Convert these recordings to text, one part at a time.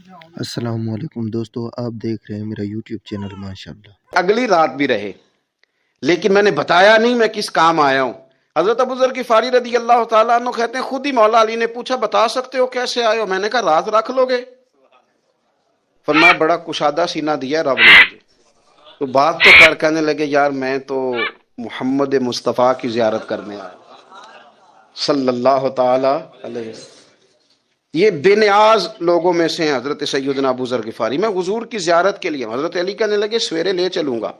السلام علیکم دوستو، آپ دیکھ رہے ہیں میرا یوٹیوب چینل ماشاءاللہ۔ اگلی رات بھی رہے، لیکن میں نے بتایا نہیں میں کس کام آیا ہوں۔ حضرت ابو ذر غفاری رضی اللہ تعالیٰ عنہ کہتے ہیں خود ہی مولا علی نے پوچھا بتا سکتے ہو کیسے آئے ہو؟ میں نے کہا راز رکھ لو گے؟ فرمایا بڑا کشادہ سینہ دیا رب نے مجھے، تو بات تو کر کہنے لگے یار میں تو محمد مصطفیٰ کی زیارت کرنے آیا صلی اللہ تعالی علیہ وسلم۔ یہ بے نیاز لوگوں میں سے ہیں حضرت سیدنا ابو ذر غفاری۔ میں حضور کی زیارت کے لیے، حضرت علی کہنے لگے سویرے لے چلوں گا۔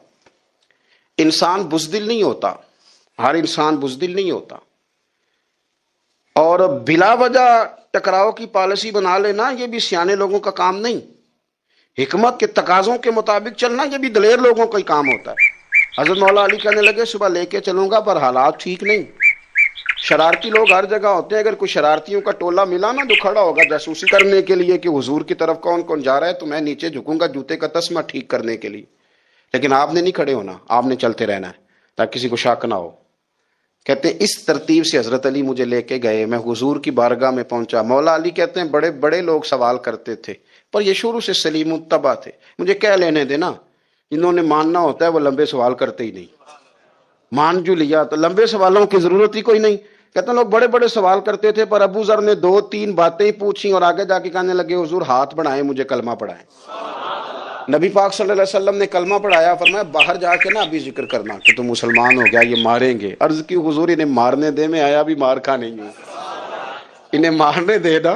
انسان بزدل نہیں ہوتا، ہر انسان بزدل نہیں ہوتا، اور بلا وجہ ٹکراؤ کی پالیسی بنا لینا یہ بھی سیانے لوگوں کا کام نہیں۔ حکمت کے تقاضوں کے مطابق چلنا یہ بھی دلیر لوگوں کا ہی کام ہوتا ہے۔ حضرت مولا علی کہنے لگے صبح لے کے چلوں گا، پر حالات ٹھیک نہیں۔ شرارتی لوگ ہر جگہ ہوتے ہیں، اگر کوئی شرارتیوں کا ٹولہ ملا نا جو کھڑا ہوگا جاسوسی کرنے کے لیے کہ حضور کی طرف کون کون جا رہا ہے، تو میں نیچے جھکوں گا جوتے کا تسمہ ٹھیک کرنے کے لیے، لیکن آپ نے نہیں کھڑے ہونا، آپ نے چلتے رہنا ہے تاکہ کسی کو شک نہ ہو۔ کہتے ہیں اس ترتیب سے حضرت علی مجھے لے کے گئے، میں حضور کی بارگاہ میں پہنچا۔ مولا علی کہتے ہیں بڑے بڑے لوگ سوال کرتے تھے، پر یہ شروع سے سلیم الطبع تھے، مجھے کہہ لینے دینا، جنہوں نے ماننا ہوتا ہے وہ لمبے سوال کرتے ہی نہیں۔ مان جو لیا تو لمبے سوالوں کی ضرورت ہی کوئی نہیں۔ کہتے ہیں لوگ بڑے بڑے سوال کرتے تھے، پر ابو ذر نے 2-3 باتیں پوچھی اور آگے جا کے کہنے لگے حضور ہاتھ بڑھائیں مجھے کلمہ پڑھائیں۔ نبی پاک صلی اللہ علیہ وسلم نے کلمہ پڑھایا، فرمایا باہر جا کے نا ابھی ذکر کرنا کہ تم مسلمان ہو گیا، یہ ماریں گے۔ عرض کی حضور انہیں مارنے دے، میں آیا بھی مار کھا نہیں ہوں، انہیں مارنے دے نا۔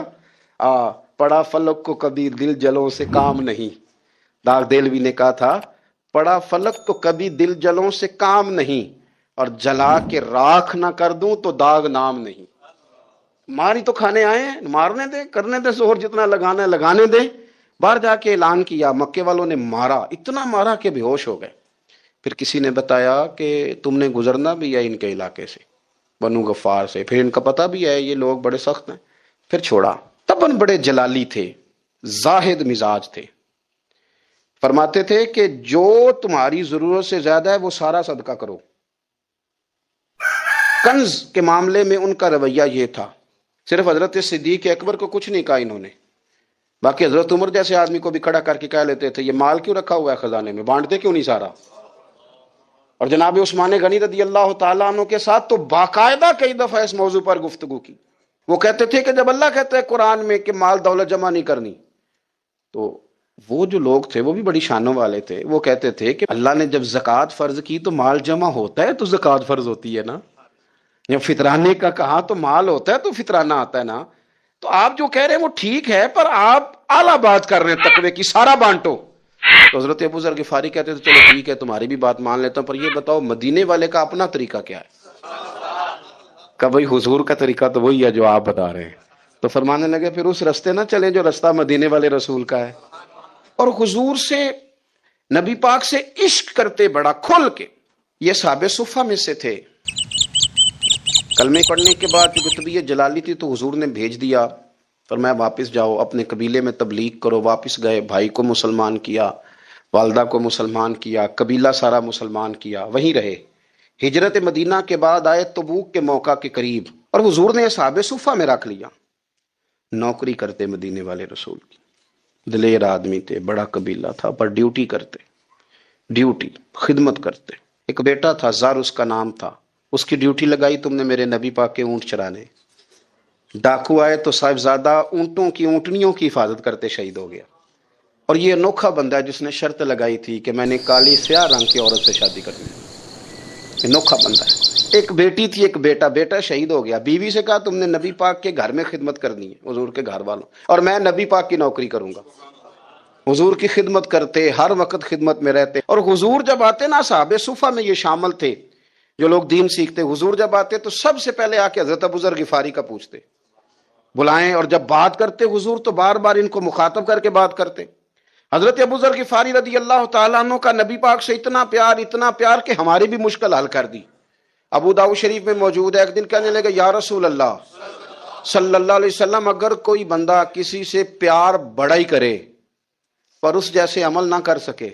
پڑا فلک کو کبھی دل جلوں سے کام نہیں، داغ دہلوی نے کہا تھا پڑا فلک کو کبھی دل جلوں سے کام نہیں، اور جلا کے راکھ نہ کر دوں تو داغ نام نہیں۔ ماری تو کھانے آئے ہیں، مارنے دے، کرنے دے زہر جتنا لگانا ہے لگانے دے۔ باہر جا کے اعلان کیا، مکے والوں نے مارا، اتنا مارا کہ بے ہوش ہو گئے۔ پھر کسی نے بتایا کہ تم نے گزرنا بھی ہے ان کے علاقے سے، بنو غفار سے، پھر ان کا پتہ بھی ہے یہ لوگ بڑے سخت ہیں، پھر چھوڑا۔ تبن بڑے جلالی تھے، زاہد مزاج تھے، فرماتے تھے کہ جو تمہاری ضرورت سے زیادہ ہے وہ سارا صدقہ کرو۔ کنز کے معاملے میں ان کا رویہ یہ تھا، صرف حضرت صدیق اکبر کو کچھ نہیں کہا انہوں نے، باقی حضرت عمر جیسے آدمی کو بھی کھڑا کر کے کہہ لیتے تھے یہ مال کیوں رکھا ہوا ہے خزانے میں، بانٹتے کیوں نہیں سارا؟ اور جناب عثمان غنی رضی اللہ تعالیٰ عنہ کے ساتھ تو باقاعدہ کئی دفعہ اس موضوع پر گفتگو کی۔ وہ کہتے تھے کہ جب اللہ کہتا ہے قرآن میں کہ مال دولت جمع نہیں کرنی، تو وہ جو لوگ تھے وہ بھی بڑی شانوں والے تھے، وہ کہتے تھے کہ اللہ نے جب زکوٰۃ فرض کی تو مال جمع ہوتا ہے تو زکوٰۃ فرض ہوتی ہے نا، جب فطرانے کا کہا تو مال ہوتا ہے تو فطرانہ آتا ہے نا۔ تو آپ جو کہہ رہے ہیں وہ ٹھیک ہے، پر آپ اعلیٰ بات کر رہے ہیں تقوی کی، سارا بانٹو۔ تو حضرت ابو ذر غفاری کہتے تھے چلو ٹھیک ہے تمہاری بھی بات مان لیتا ہوں، پر یہ بتاؤ مدینے والے کا اپنا طریقہ کیا ہے؟ کہ بھائی حضور کا طریقہ تو وہی ہے جو آپ بتا رہے ہیں۔ تو فرمانے لگے پھر اس رستے نہ چلیں جو رستہ مدینے والے رسول کا ہے۔ اور حضور سے، نبی پاک سے عشق کرتے بڑا کھل کے۔ یہ صحابہ صفہ میں سے تھے۔ کلمے پڑھنے کے بعد چونکہ طبیعت جلالی تھی تو حضور نے بھیج دیا، فرمایا واپس جاؤ اپنے قبیلے میں تبلیغ کرو۔ واپس گئے، بھائی کو مسلمان کیا، والدہ کو مسلمان کیا، قبیلہ سارا مسلمان کیا، وہیں رہے۔ ہجرت مدینہ کے بعد آئے تبوک کے موقع کے قریب، اور حضور نے اصحاب صفہ میں رکھ لیا۔ نوکری کرتے مدینے والے رسول کی، دلیر آدمی تھے، بڑا قبیلہ تھا، پر ڈیوٹی کرتے، ڈیوٹی خدمت کرتے۔ ایک بیٹا تھا زر اس کا نام تھا، اس کی ڈیوٹی لگائی تم نے میرے نبی پاک کے اونٹ چرانے۔ ڈاکو آئے تو صاحبزادہ اونٹوں کی، اونٹنیوں کی حفاظت کرتے شہید ہو گیا۔ اور یہ انوکھا بندہ ہے جس نے شرط لگائی تھی کہ میں نے کالی سیاہ رنگ کی عورت سے شادی کرنی ہے، انوکھا بندہ ہے۔ ایک بیٹی تھی، ایک بیٹا، بیٹا شہید ہو گیا، بیوی سے کہا تم نے نبی پاک کے گھر میں خدمت کرنی ہے، حضور کے گھر والوں، اور میں نبی پاک کی نوکری کروں گا۔ حضور کی خدمت کرتے، ہر وقت خدمت میں رہتے۔ اور حضور جب آتے نا، صحابہ صفہ میں یہ شامل تھے جو لوگ دین سیکھتے، حضور جب آتے تو سب سے پہلے آ کے حضرت ابو ذر غفاری کا پوچھتے، بلائیں، اور جب بات کرتے حضور تو بار بار ان کو مخاطب کر کے بات کرتے۔ حضرت ابو ذر غفاری رضی اللہ تعالیٰ عنہ کا نبی پاک سے اتنا پیار کہ ہماری بھی مشکل حل کر دی۔ ابو داؤد شریف میں موجود ہے، ایک دن کہنے لگے یا رسول اللہ صلی اللہ علیہ وسلم، اگر کوئی بندہ کسی سے پیار بڑا ہی کرے پر اس جیسے عمل نہ کر سکے،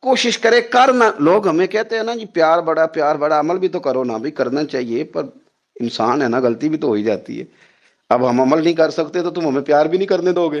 کوشش کرے کر نہ، لوگ ہمیں کہتے ہیں نا جی پیار بڑا، عمل بھی تو کرو نا، بھی کرنا چاہیے، پر انسان ہے نا، غلطی بھی تو ہو ہی جاتی ہے۔ اب ہم عمل نہیں کر سکتے تو تم ہمیں پیار بھی نہیں کرنے دو گے؟